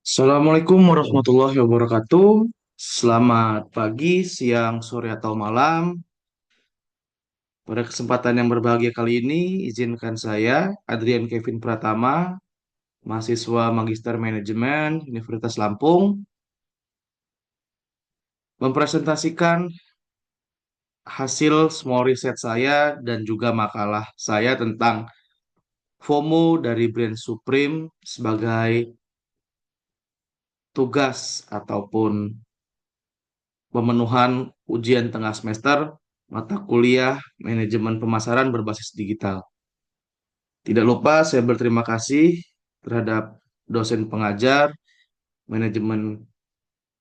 Assalamualaikum warahmatullahi wabarakatuh. Selamat pagi, siang, sore, atau malam. Pada kesempatan yang berbahagia kali ini, izinkan saya, Adrian Kevin Pratama, mahasiswa Magister Manajemen Universitas Lampung, mempresentasikan hasil small riset saya dan juga makalah saya tentang FOMO dari brand Supreme sebagai tugas ataupun pemenuhan ujian tengah semester mata kuliah manajemen pemasaran berbasis digital. Tidak lupa saya berterima kasih terhadap dosen pengajar manajemen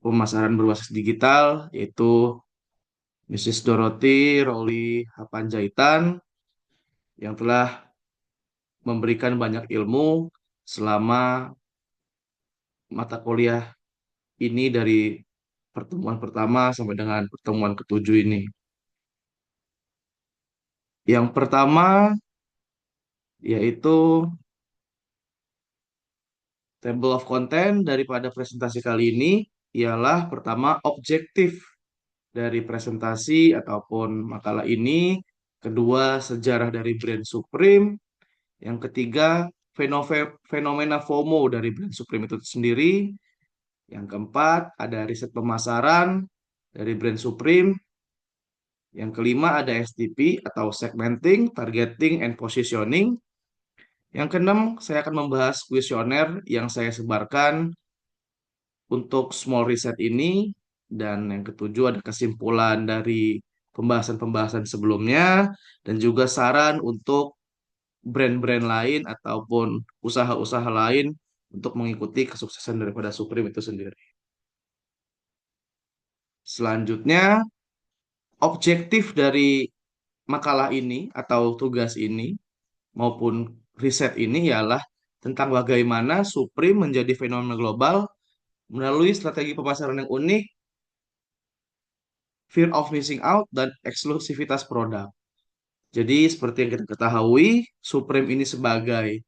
pemasaran berbasis digital yaitu Mrs. Dorothy Rowli Hapanjaitan yang telah memberikan banyak ilmu selama mata kuliah ini dari pertemuan pertama sampai dengan pertemuan ketujuh ini. Yang pertama yaitu table of content daripada presentasi kali ini ialah pertama objektif dari presentasi ataupun makalah ini, kedua sejarah dari brand Supreme, yang ketiga fenomena FOMO dari brand Supreme itu sendiri, yang keempat ada riset pemasaran dari brand Supreme, yang kelima ada STP atau segmenting, targeting, and positioning. Yang keenam, saya akan membahas kuesioner yang saya sebarkan untuk small reset ini, dan yang ketujuh ada kesimpulan dari pembahasan-pembahasan sebelumnya dan juga saran untuk brand-brand lain ataupun usaha-usaha lain untuk mengikuti kesuksesan daripada Supreme itu sendiri. Selanjutnya, objektif dari makalah ini atau tugas ini maupun riset ini ialah tentang bagaimana Supreme menjadi fenomena global melalui strategi pemasaran yang unik, fear of missing out, dan eksklusivitas produk. Jadi seperti yang kita ketahui, Supreme ini sebagai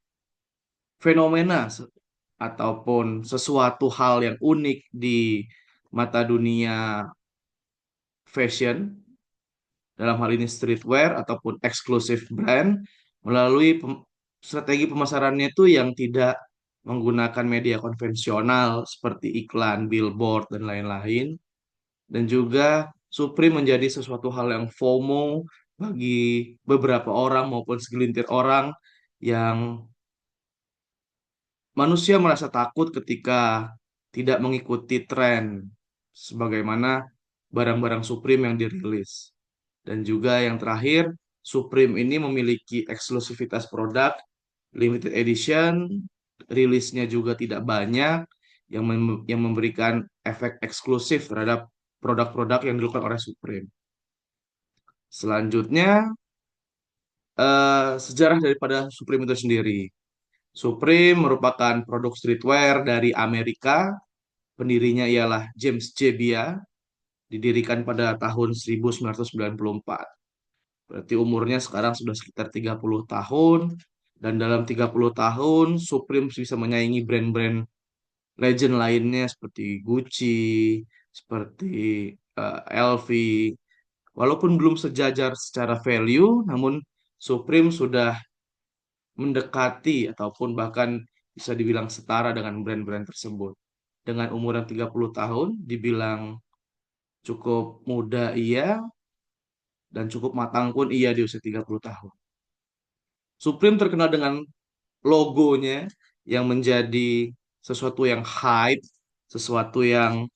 fenomena ataupun sesuatu hal yang unik di mata dunia fashion, dalam hal ini streetwear ataupun eksklusif brand, melalui strategi pemasarannya itu yang tidak menggunakan media konvensional seperti iklan, billboard, dan lain-lain. Dan juga Supreme menjadi sesuatu hal yang FOMO bagi beberapa orang maupun segelintir orang yang manusia merasa takut ketika tidak mengikuti tren sebagaimana barang-barang Supreme yang dirilis. Dan juga yang terakhir, Supreme ini memiliki eksklusivitas produk, limited edition, rilisnya juga tidak banyak, yang memberikan efek eksklusif terhadap produk-produk yang dilakukan oleh Supreme. Selanjutnya, sejarah daripada Supreme itu sendiri. Supreme merupakan produk streetwear dari Amerika. Pendirinya ialah James Jebbia, didirikan pada tahun 1994. Berarti umurnya sekarang sudah sekitar 30 tahun. Dan dalam 30 tahun, Supreme bisa menyaingi brand-brand legend lainnya seperti Gucci, seperti LV. Walaupun belum sejajar secara value, namun Supreme sudah mendekati ataupun bahkan bisa dibilang setara dengan brand-brand tersebut. Dengan umur yang 30 tahun, dibilang cukup muda iya, dan cukup matang pun iya di usia 30 tahun. Supreme terkenal dengan logonya yang menjadi sesuatu yang hype, sesuatu yang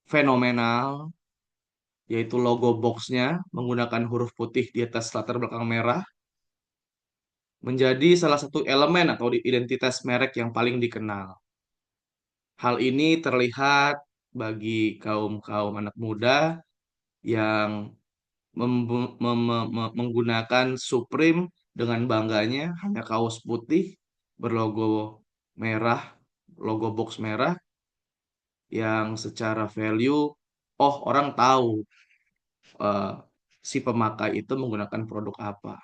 fenomenal, yaitu logo boxnya menggunakan huruf putih di atas latar belakang merah, menjadi salah satu elemen atau identitas merek yang paling dikenal. Hal ini terlihat bagi kaum-kaum anak muda yang menggunakan Supreme dengan bangganya hanya kaos putih berlogo merah, logo box merah yang secara value, oh orang tahu eh, si pemakai itu menggunakan produk apa.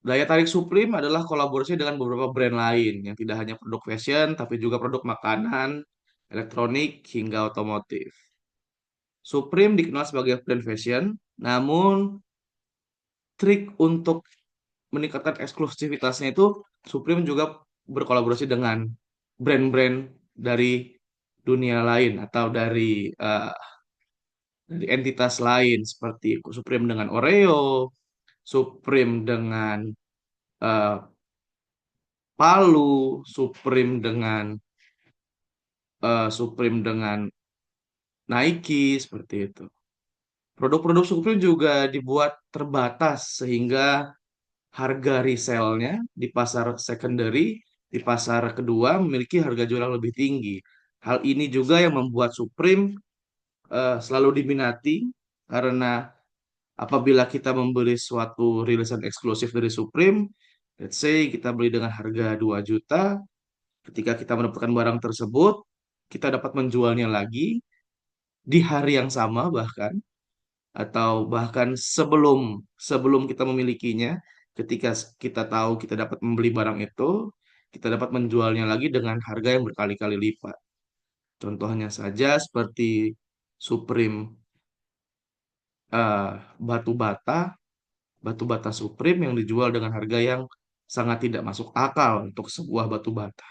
Daya tarik Supreme adalah kolaborasi dengan beberapa brand lain yang tidak hanya produk fashion, tapi juga produk makanan, elektronik, hingga otomotif. Supreme dikenal sebagai brand fashion, namun trik untuk meningkatkan eksklusivitasnya itu Supreme juga berkolaborasi dengan brand-brand dari dunia lain atau dari entitas lain seperti Supreme dengan Oreo, Supreme dengan eh, Palu, Supreme dengan Nike seperti itu. Produk-produk Supreme juga dibuat terbatas sehingga harga resellnya di pasar secondary, di pasar kedua memiliki harga jual yang lebih tinggi. Hal ini juga yang membuat Supreme selalu diminati karena apabila kita membeli suatu rilisan eksklusif dari Supreme, let's say kita beli dengan harga 2 juta, ketika kita mendapatkan barang tersebut, kita dapat menjualnya lagi di hari yang sama bahkan atau bahkan sebelum sebelum kita memilikinya, ketika kita tahu kita dapat membeli barang itu, kita dapat menjualnya lagi dengan harga yang berkali-kali lipat. Contohnya saja seperti Supreme eh, batu bata, batu bata Supreme yang dijual dengan harga yang sangat tidak masuk akal untuk sebuah batu bata.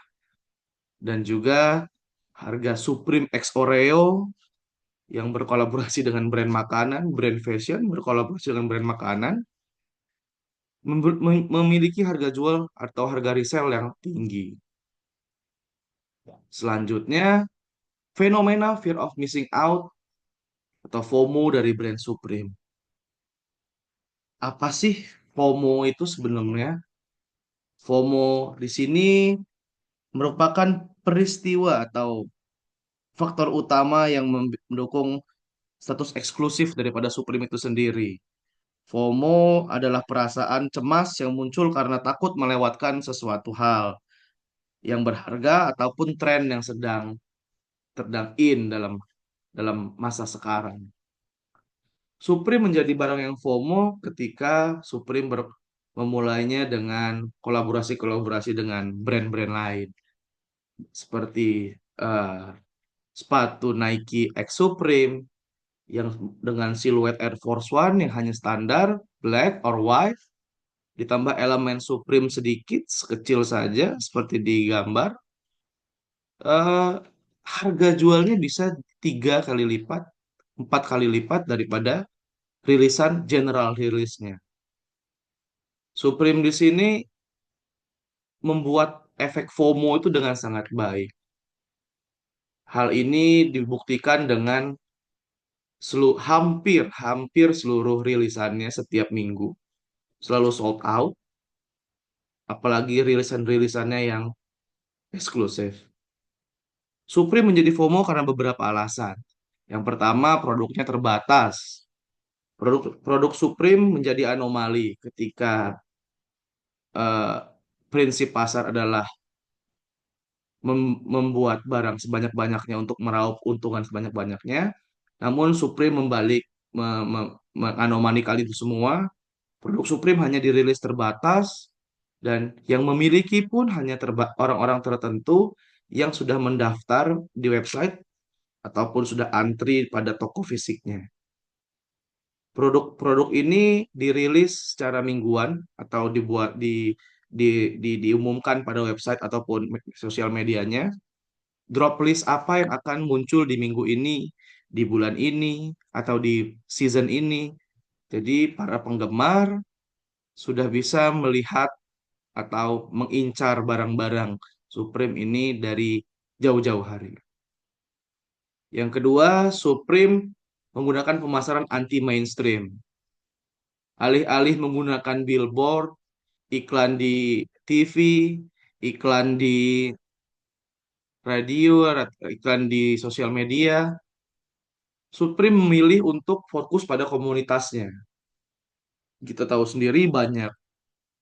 Dan juga harga Supreme X Oreo yang berkolaborasi dengan brand makanan, brand fashion berkolaborasi dengan brand makanan, memiliki harga jual atau harga resell yang tinggi. Selanjutnya, fenomena fear of missing out atau FOMO dari brand Supreme. Apa sih FOMO itu sebenarnya? FOMO di sini merupakan peristiwa atau faktor utama yang mendukung status eksklusif daripada Supreme itu sendiri. FOMO adalah perasaan cemas yang muncul karena takut melewatkan sesuatu hal yang berharga ataupun tren yang sedang in dalam dalam masa sekarang. Supreme menjadi barang yang FOMO ketika Supreme memulainya dengan kolaborasi-kolaborasi dengan brand-brand lain seperti eh, sepatu Nike X Supreme yang dengan siluet Air Force One yang hanya standar black or white ditambah elemen Supreme sedikit sekecil saja seperti di gambar, eh, harga jualnya bisa 3 kali lipat, 4 kali lipat daripada rilisan general rilisnya. Supreme di sini membuat efek FOMO itu dengan sangat baik. Hal ini dibuktikan dengan hampir hampir seluruh rilisannya setiap minggu selalu sold out, apalagi rilisan-rilisannya yang eksklusif. Supreme menjadi FOMO karena beberapa alasan. Yang pertama, produknya terbatas. Produk Supreme menjadi anomali ketika eh, prinsip pasar adalah membuat barang sebanyak-banyaknya untuk meraup keuntungan sebanyak-banyaknya. Namun Supreme membalik menganomalikan itu semua. Produk Supreme hanya dirilis terbatas dan yang memiliki pun hanya orang-orang tertentu yang sudah mendaftar di website ataupun sudah antri pada toko fisiknya. Produk-produk ini dirilis secara mingguan atau diumumkan pada website ataupun sosial medianya. Drop list apa yang akan muncul di minggu ini, di bulan ini, atau di season ini. Jadi para penggemar sudah bisa melihat atau mengincar barang-barang Supreme ini dari jauh-jauh hari. Yang kedua, Supreme menggunakan pemasaran anti mainstream. Alih-alih menggunakan billboard, iklan di TV, iklan di radio, iklan di sosial media, Supreme memilih untuk fokus pada komunitasnya. Kita tahu sendiri banyak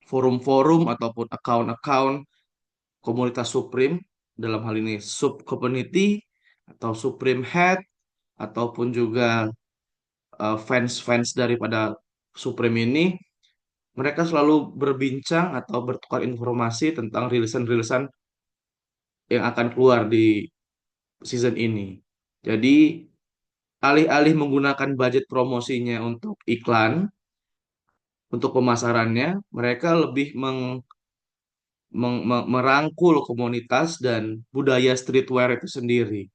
forum-forum ataupun account-account komunitas Supreme, dalam hal ini sub community atau Supreme Head ataupun juga fans-fans daripada Supreme ini mereka selalu berbincang atau bertukar informasi tentang rilisan-rilisan yang akan keluar di season ini. Jadi, alih-alih menggunakan budget promosinya untuk iklan, untuk pemasarannya, mereka lebih merangkul komunitas dan budaya streetwear itu sendiri.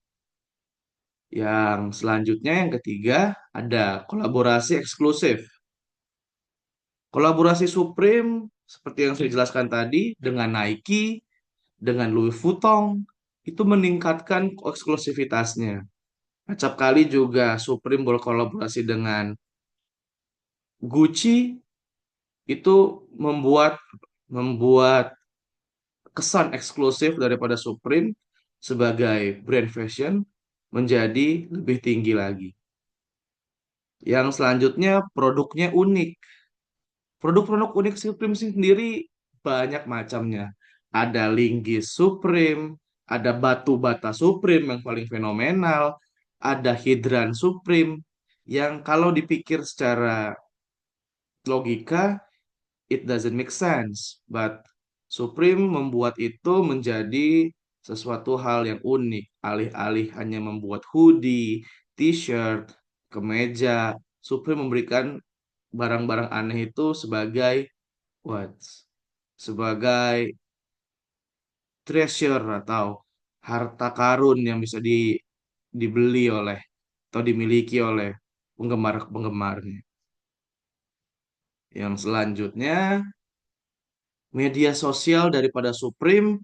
Yang selanjutnya, yang ketiga, ada kolaborasi eksklusif. Kolaborasi Supreme, seperti yang saya jelaskan tadi, dengan Nike, dengan Louis Vuitton, itu meningkatkan eksklusivitasnya. Acap kali juga Supreme berkolaborasi dengan Gucci, itu membuat membuat kesan eksklusif daripada Supreme sebagai brand fashion menjadi lebih tinggi lagi. Yang selanjutnya produknya unik. Produk-produk unik Supreme sendiri banyak macamnya. Ada linggis Supreme, ada batu bata Supreme yang paling fenomenal, ada hidran Supreme yang kalau dipikir secara logika it doesn't make sense, but Supreme membuat itu menjadi sesuatu hal yang unik. Alih-alih hanya membuat hoodie, t-shirt, kemeja, Supreme memberikan barang-barang aneh itu sebagai what? Sebagai treasure atau harta karun yang bisa dibeli oleh atau dimiliki oleh penggemar-penggemarnya. Yang selanjutnya, media sosial daripada Supreme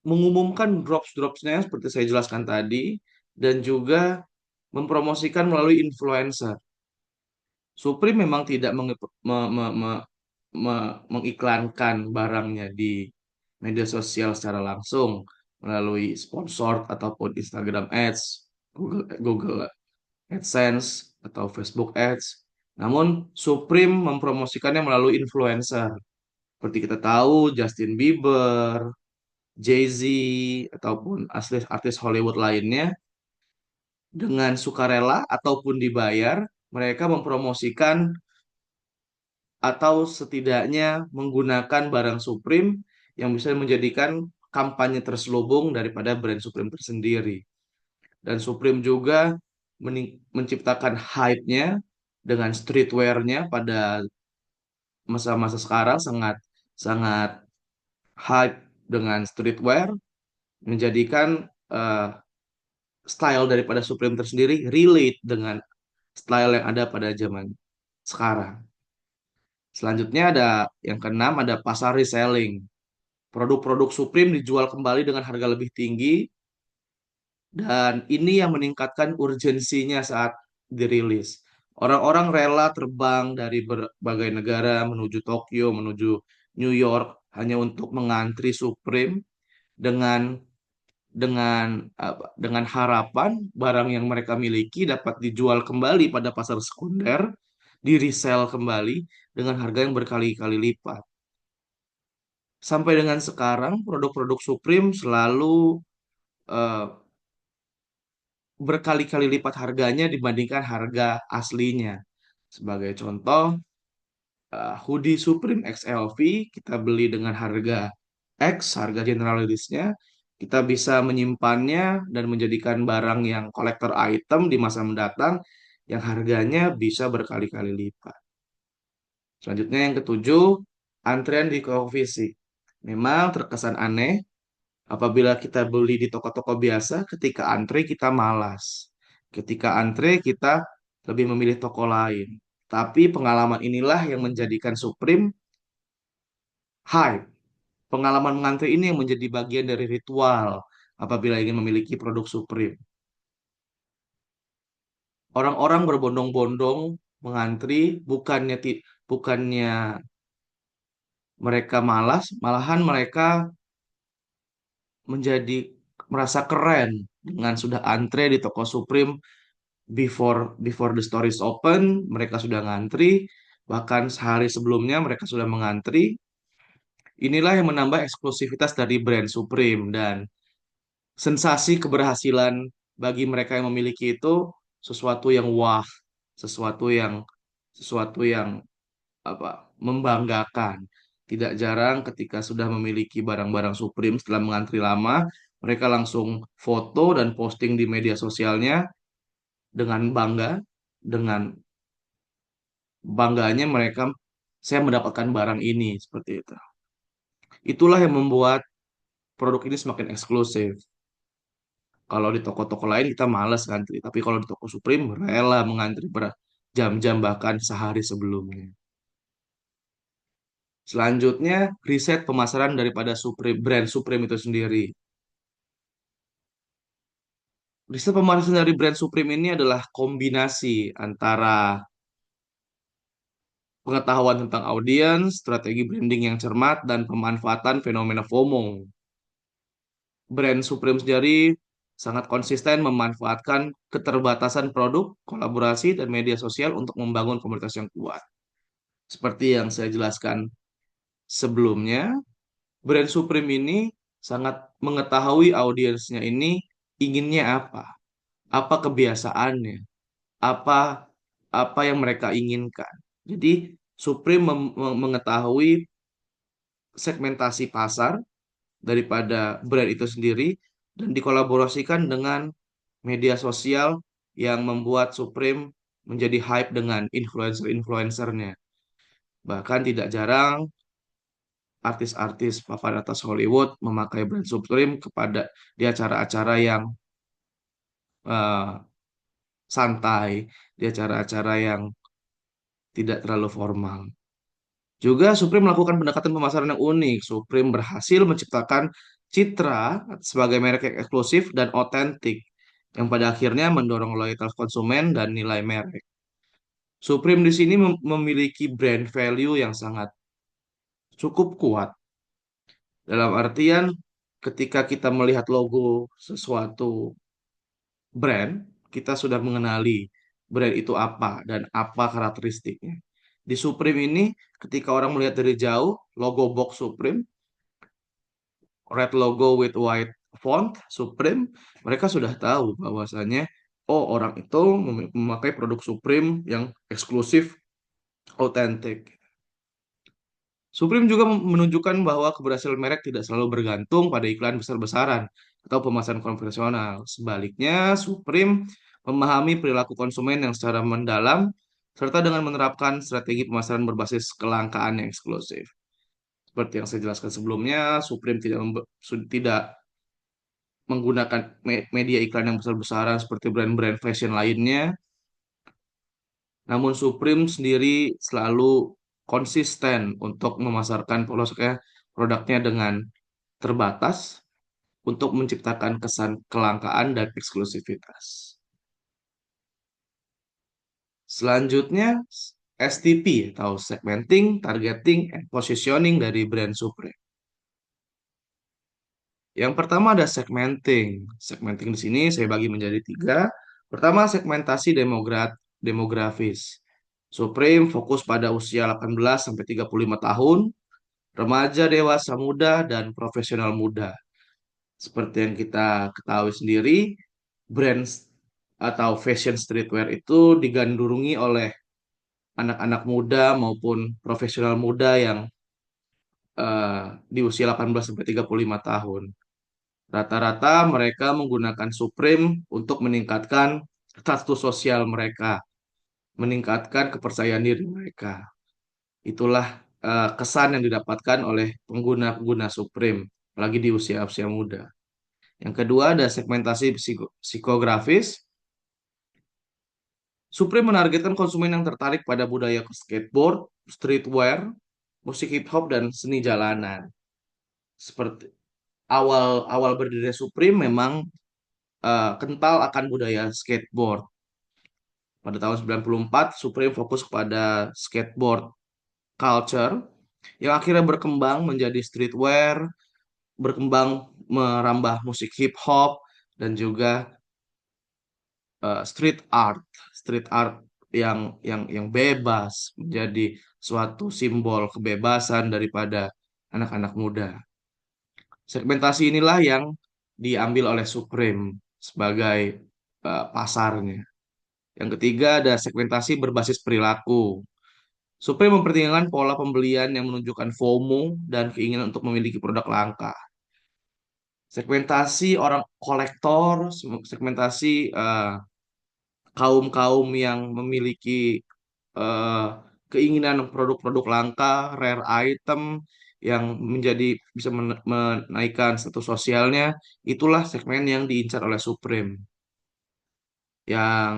mengumumkan drops-dropsnya seperti saya jelaskan tadi dan juga mempromosikan melalui influencer. Supreme memang tidak mengiklankan barangnya di media sosial secara langsung melalui sponsor ataupun Instagram Ads, Google AdSense atau Facebook Ads. Namun Supreme mempromosikannya melalui influencer. Seperti kita tahu Justin Bieber, Jay-Z ataupun artis Hollywood lainnya dengan sukarela ataupun dibayar mereka mempromosikan atau setidaknya menggunakan barang Supreme yang bisa menjadikan kampanye terselubung daripada brand Supreme tersendiri. Dan Supreme juga menciptakan hype-nya dengan streetwear-nya pada masa-masa sekarang sangat sangat hype dengan streetwear menjadikan eh, style daripada Supreme tersendiri relate dengan style yang ada pada zaman sekarang. Selanjutnya ada yang keenam ada pasar reselling. Produk-produk Supreme dijual kembali dengan harga lebih tinggi dan ini yang meningkatkan urgensinya saat dirilis. Orang-orang rela terbang dari berbagai negara menuju Tokyo, menuju New York hanya untuk mengantri Supreme dengan dengan harapan barang yang mereka miliki dapat dijual kembali pada pasar sekunder, di resell kembali dengan harga yang berkali-kali lipat. Sampai dengan sekarang, produk-produk Supreme selalu eh, berkali-kali lipat harganya dibandingkan harga aslinya. Sebagai contoh, hoodie Supreme XLV kita beli dengan harga X, harga general release-nya, kita bisa menyimpannya dan menjadikan barang yang kolektor item di masa mendatang yang harganya bisa berkali-kali lipat. Selanjutnya yang ketujuh, antrean di coffee shop. Memang terkesan aneh apabila kita beli di toko-toko biasa, ketika antre kita malas. Ketika antre kita lebih memilih toko lain. Tapi pengalaman inilah yang menjadikan Supreme hype. Pengalaman mengantri ini yang menjadi bagian dari ritual apabila ingin memiliki produk Supreme. Orang-orang berbondong-bondong mengantri bukannya mereka malas, malahan mereka menjadi merasa keren dengan sudah antre di toko Supreme before the store is open, mereka sudah ngantri, bahkan sehari sebelumnya mereka sudah mengantri. Inilah yang menambah eksklusivitas dari brand Supreme dan sensasi keberhasilan bagi mereka yang memiliki itu sesuatu yang wah, sesuatu yang sesuatu yang apa membanggakan. Tidak jarang ketika sudah memiliki barang-barang Supreme setelah mengantri lama, mereka langsung foto dan posting di media sosialnya dengan bangga, dengan bangganya mereka, saya mendapatkan barang ini seperti itu. Itulah yang membuat produk ini semakin eksklusif. Kalau di toko-toko lain kita males ngantri, tapi kalau di toko Supreme rela mengantri berjam-jam bahkan sehari sebelumnya. Selanjutnya, riset pemasaran daripada Supreme, brand Supreme itu sendiri. Riset pemasaran dari brand Supreme ini adalah kombinasi antara pengetahuan tentang audiens, strategi branding yang cermat, dan pemanfaatan fenomena FOMO. Brand Supreme sendiri sangat konsisten memanfaatkan keterbatasan produk, kolaborasi, dan media sosial untuk membangun komunitas yang kuat. Seperti yang saya jelaskan sebelumnya, brand Supreme ini sangat mengetahui audiensnya ini inginnya apa kebiasaannya, apa apa yang mereka inginkan. Jadi Supreme mengetahui segmentasi pasar daripada brand itu sendiri dan dikolaborasikan dengan media sosial yang membuat Supreme menjadi hype dengan influencer-influencernya. Bahkan tidak jarang artis-artis papan atas Hollywood memakai brand Supreme kepada di acara-acara yang eh, santai, di acara-acara yang tidak terlalu formal. Juga Supreme melakukan pendekatan pemasaran yang unik. Supreme berhasil menciptakan citra sebagai merek yang eksklusif dan otentik, yang pada akhirnya mendorong loyalitas konsumen dan nilai merek. Supreme di sini memiliki brand value yang sangat cukup kuat. Dalam artian, ketika kita melihat logo sesuatu brand, kita sudah mengenali brand itu apa dan apa karakteristiknya. Di Supreme ini, ketika orang melihat dari jauh, logo box Supreme, red logo with white font Supreme, mereka sudah tahu bahwasanya oh orang itu memakai produk Supreme yang eksklusif, otentik. Supreme juga menunjukkan bahwa keberhasilan merek tidak selalu bergantung pada iklan besar-besaran atau pemasaran konvensional. Sebaliknya, Supreme memahami perilaku konsumen yang secara mendalam serta dengan menerapkan strategi pemasaran berbasis kelangkaan yang eksklusif. Seperti yang saya jelaskan sebelumnya, Supreme tidak menggunakan media iklan yang besar-besaran seperti brand-brand fashion lainnya. Namun Supreme sendiri selalu konsisten untuk memasarkan produknya dengan terbatas untuk menciptakan kesan kelangkaan dan eksklusivitas. Selanjutnya, STP atau Segmenting, Targeting, and Positioning dari brand Supreme. Yang pertama ada segmenting. Segmenting di sini saya bagi menjadi tiga. Pertama, segmentasi demografis. Supreme fokus pada usia 18 sampai 35 tahun, remaja, dewasa muda, dan profesional muda. Seperti yang kita ketahui sendiri, brand atau fashion streetwear itu digandrungi oleh anak-anak muda maupun profesional muda yang eh, di usia 18 sampai 35 tahun. Rata-rata mereka menggunakan Supreme untuk meningkatkan status sosial mereka, meningkatkan kepercayaan diri mereka. Itulah kesan yang didapatkan oleh pengguna-pengguna Supreme, lagi di usia-usia muda. Yang kedua ada segmentasi psikografis. Supreme menargetkan konsumen yang tertarik pada budaya skateboard, streetwear, musik hip hop, dan seni jalanan. Seperti awal awal berdiri Supreme memang kental akan budaya skateboard. Pada tahun 94, Supreme fokus kepada skateboard culture yang akhirnya berkembang menjadi streetwear, berkembang merambah musik hip hop dan juga street art, street art yang bebas menjadi suatu simbol kebebasan daripada anak-anak muda. Segmentasi inilah yang diambil oleh Supreme sebagai pasarnya. Yang ketiga ada segmentasi berbasis perilaku. Supreme mempertimbangkan pola pembelian yang menunjukkan FOMO dan keinginan untuk memiliki produk langka. Segmentasi orang kolektor, segmentasi kaum-kaum yang memiliki eh, keinginan produk-produk langka, rare item yang menjadi bisa menaikkan status sosialnya, itulah segmen yang diincar oleh Supreme. Yang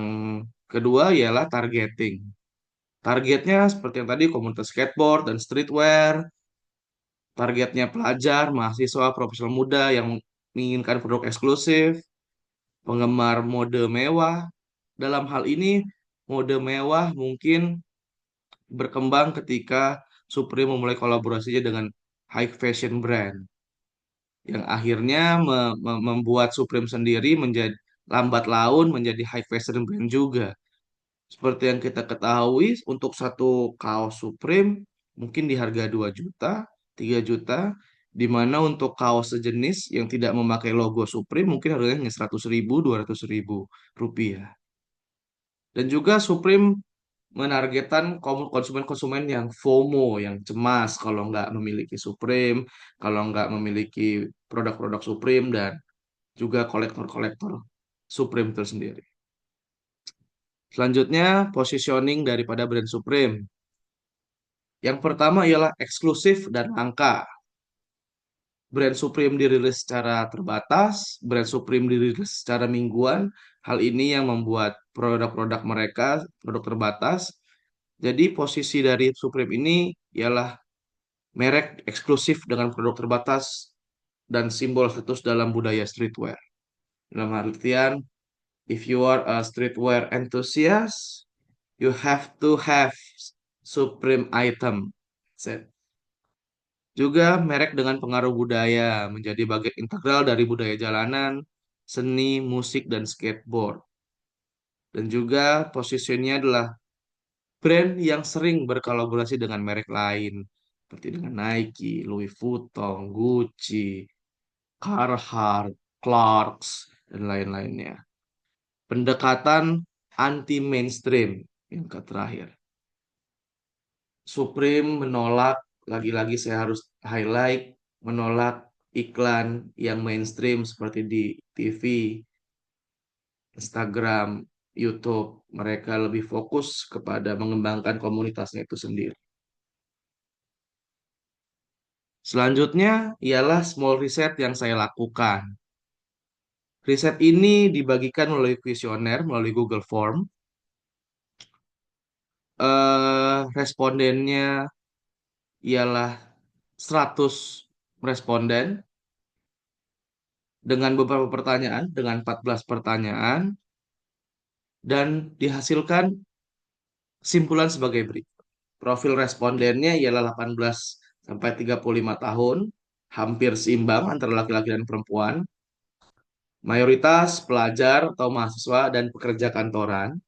kedua ialah targeting. Targetnya seperti yang tadi komunitas skateboard dan streetwear, targetnya pelajar, mahasiswa, profesional muda yang menginginkan produk eksklusif, penggemar mode mewah. Dalam hal ini, mode mewah mungkin berkembang ketika Supreme memulai kolaborasinya dengan high fashion brand yang akhirnya membuat Supreme sendiri menjadi lambat laun menjadi high fashion brand juga. Seperti yang kita ketahui, untuk satu kaos Supreme mungkin di harga 2 juta, 3 juta, di mana untuk kaos sejenis yang tidak memakai logo Supreme mungkin harganya hanya 100.000, 200.000 rupiah. Dan juga Supreme menargetkan konsumen-konsumen yang FOMO, yang cemas kalau nggak memiliki Supreme, kalau nggak memiliki produk-produk Supreme, dan juga kolektor-kolektor Supreme tersendiri. Selanjutnya, positioning daripada brand Supreme. Yang pertama ialah eksklusif dan langka. Brand Supreme dirilis secara terbatas, brand Supreme dirilis secara mingguan. Hal ini yang membuat produk-produk mereka produk terbatas. Jadi posisi dari Supreme ini ialah merek eksklusif dengan produk terbatas dan simbol status dalam budaya streetwear. Dalam artian, if you are a streetwear enthusiast, you have to have Supreme item. Set. Juga merek dengan pengaruh budaya menjadi bagian integral dari budaya jalanan, seni, musik, dan skateboard. Dan juga posisinya adalah brand yang sering berkolaborasi dengan merek lain, seperti dengan Nike, Louis Vuitton, Gucci, Carhartt, Clarks, dan lain-lainnya. Pendekatan anti-mainstream yang terakhir. Supreme menolak, lagi-lagi saya harus highlight, menolak iklan yang mainstream seperti di TV, Instagram, YouTube. Mereka lebih fokus kepada mengembangkan komunitasnya itu sendiri. Selanjutnya ialah small reset yang saya lakukan. Riset ini dibagikan melalui kuesioner, melalui Google Form. Respondennya ialah 100 responden dengan beberapa pertanyaan, dengan 14 pertanyaan, dan dihasilkan simpulan sebagai berikut. Profil respondennya ialah 18 sampai 35 tahun, hampir seimbang antara laki-laki dan perempuan, mayoritas pelajar atau mahasiswa dan pekerja kantoran,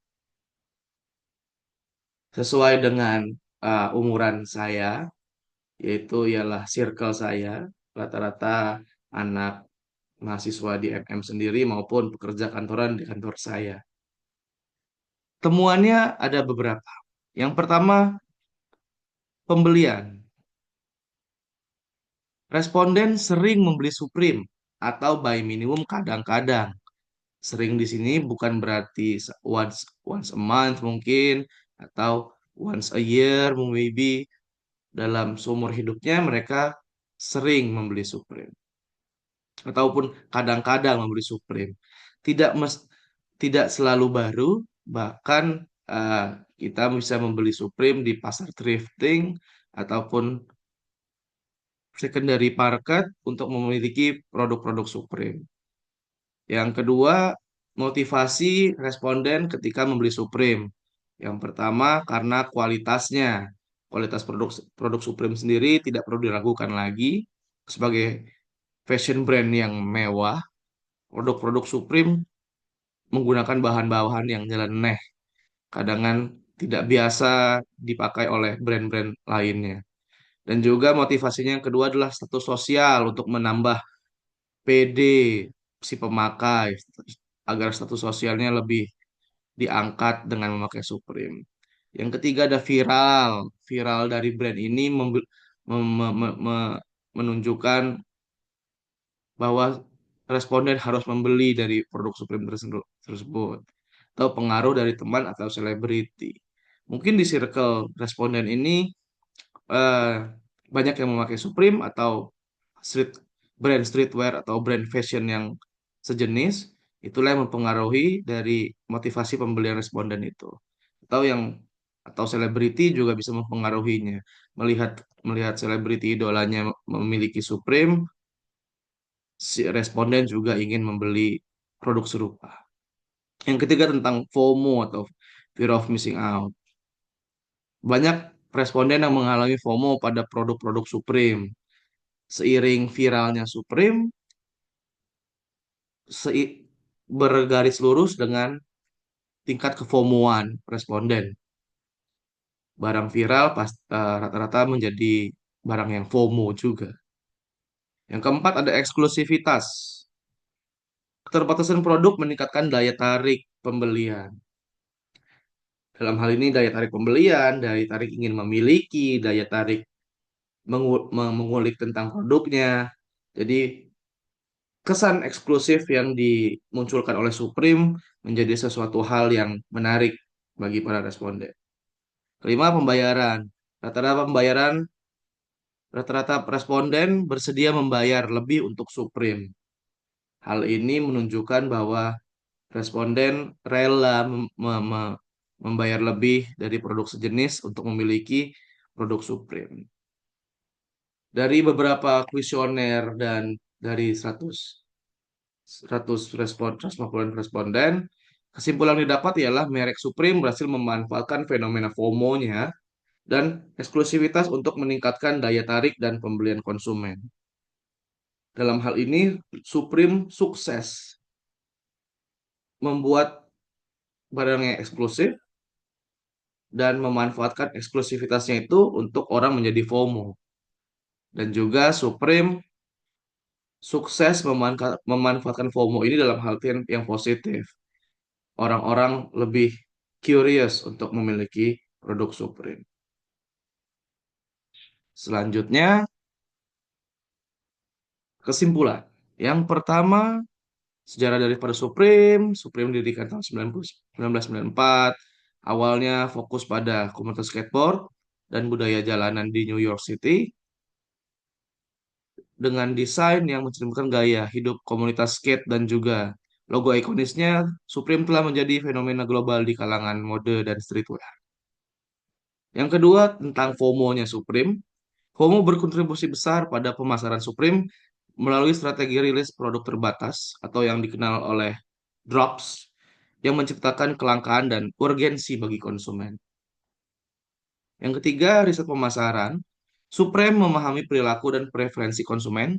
sesuai dengan umuran saya, yaitu ialah circle saya, rata-rata anak mahasiswa di MM sendiri maupun pekerja kantoran di kantor saya. Temuannya ada beberapa. Yang pertama, pembelian. Responden sering membeli Supreme atau buy minimum kadang-kadang. Sering di sini bukan berarti once once a month mungkin atau once a year maybe, dalam seumur hidupnya mereka sering membeli Supreme ataupun kadang-kadang membeli Supreme. Tidak tidak selalu baru, bahkan eh, kita bisa membeli Supreme di pasar thrifting ataupun secondary market untuk memiliki produk-produk Supreme. Yang kedua, motivasi responden ketika membeli Supreme. Yang pertama, karena kualitasnya. Kualitas produk produk Supreme sendiri tidak perlu diragukan lagi sebagai fashion brand yang mewah. Produk-produk Supreme menggunakan bahan-bahan yang nyeleneh, kadangan tidak biasa dipakai oleh brand-brand lainnya. Dan juga motivasinya yang kedua adalah status sosial untuk menambah PD si pemakai agar status sosialnya lebih diangkat dengan memakai Supreme. Yang ketiga ada viral. Viral dari brand ini menunjukkan bahwa responden harus membeli dari produk Supreme tersebut. Atau pengaruh dari teman atau selebriti. Mungkin di circle responden ini eh, banyak yang memakai Supreme atau street brand streetwear atau brand fashion yang sejenis, itulah yang mempengaruhi dari motivasi pembelian responden itu. Atau yang atau selebriti juga bisa mempengaruhinya. Melihat melihat selebriti idolanya memiliki Supreme, si responden juga ingin membeli produk serupa. Yang ketiga tentang FOMO atau fear of missing out. Banyak responden yang mengalami FOMO pada produk-produk Supreme. Seiring viralnya Supreme, sei- bergaris lurus dengan tingkat kefomoan responden. Barang viral rata-rata menjadi barang yang FOMO juga. Yang keempat ada eksklusivitas. Keterbatasan produk meningkatkan daya tarik pembelian. Dalam hal ini daya tarik pembelian, daya tarik ingin memiliki, daya tarik mengulik tentang produknya. Jadi kesan eksklusif yang dimunculkan oleh Supreme menjadi sesuatu hal yang menarik bagi para responden. Kelima, pembayaran. Rata-rata pembayaran, rata-rata responden bersedia membayar lebih untuk Supreme. Hal ini menunjukkan bahwa responden rela membayar lebih dari produk sejenis untuk memiliki produk Supreme. Dari beberapa kuesioner dan dari 100 150 responden, kesimpulan yang didapat ialah merek Supreme berhasil memanfaatkan fenomena FOMO-nya dan eksklusivitas untuk meningkatkan daya tarik dan pembelian konsumen. Dalam hal ini, Supreme sukses membuat barang yang eksklusif dan memanfaatkan eksklusivitasnya itu untuk orang menjadi FOMO. Dan juga Supreme sukses memanfaatkan FOMO ini dalam hal yang positif. Orang-orang lebih curious untuk memiliki produk Supreme. Selanjutnya, kesimpulan. Yang pertama, sejarah daripada Supreme. Supreme didirikan tahun 1994. Awalnya fokus pada komunitas skateboard dan budaya jalanan di New York City dengan desain yang mencerminkan gaya hidup komunitas skate dan juga logo ikonisnya. Supreme telah menjadi fenomena global di kalangan mode dan streetwear. Yang kedua, tentang FOMO-nya Supreme. FOMO berkontribusi besar pada pemasaran Supreme melalui strategi rilis produk terbatas atau yang dikenal oleh drops yang menciptakan kelangkaan dan urgensi bagi konsumen. Yang ketiga, riset pemasaran. Supreme memahami perilaku dan preferensi konsumen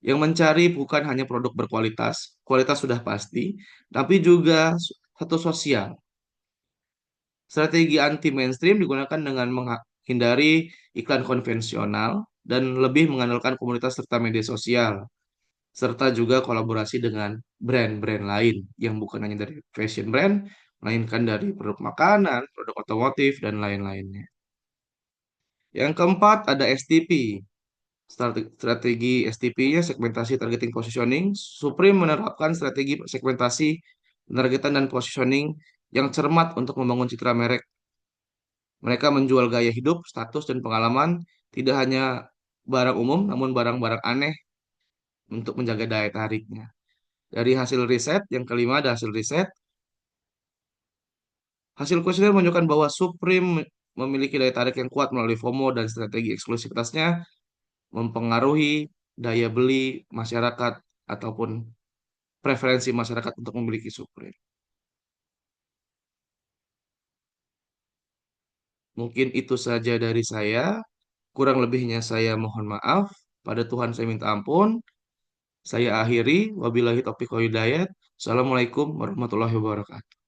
yang mencari bukan hanya produk berkualitas, kualitas sudah pasti, tapi juga satu sosial. Strategi anti mainstream digunakan dengan menghindari iklan konvensional dan lebih mengandalkan komunitas serta media sosial, serta juga kolaborasi dengan brand-brand lain yang bukan hanya dari fashion brand, melainkan dari produk makanan, produk otomotif, dan lain-lainnya. Yang keempat ada STP. Strategi STP-nya segmentasi targeting positioning. Supreme menerapkan strategi segmentasi, penargetan, dan positioning yang cermat untuk membangun citra merek. Mereka menjual gaya hidup, status, dan pengalaman, tidak hanya barang umum, namun barang-barang aneh untuk menjaga daya tariknya. Dari hasil riset, yang kelima ada hasil riset. Hasil kuesioner menunjukkan bahwa Supreme memiliki daya tarik yang kuat melalui FOMO dan strategi eksklusivitasnya mempengaruhi daya beli masyarakat ataupun preferensi masyarakat untuk memiliki Supreme. Mungkin itu saja dari saya. Kurang lebihnya saya mohon maaf. Pada Tuhan saya minta ampun. Saya akhiri. Wabillahi taufiq wal hidayah. Assalamualaikum warahmatullahi wabarakatuh.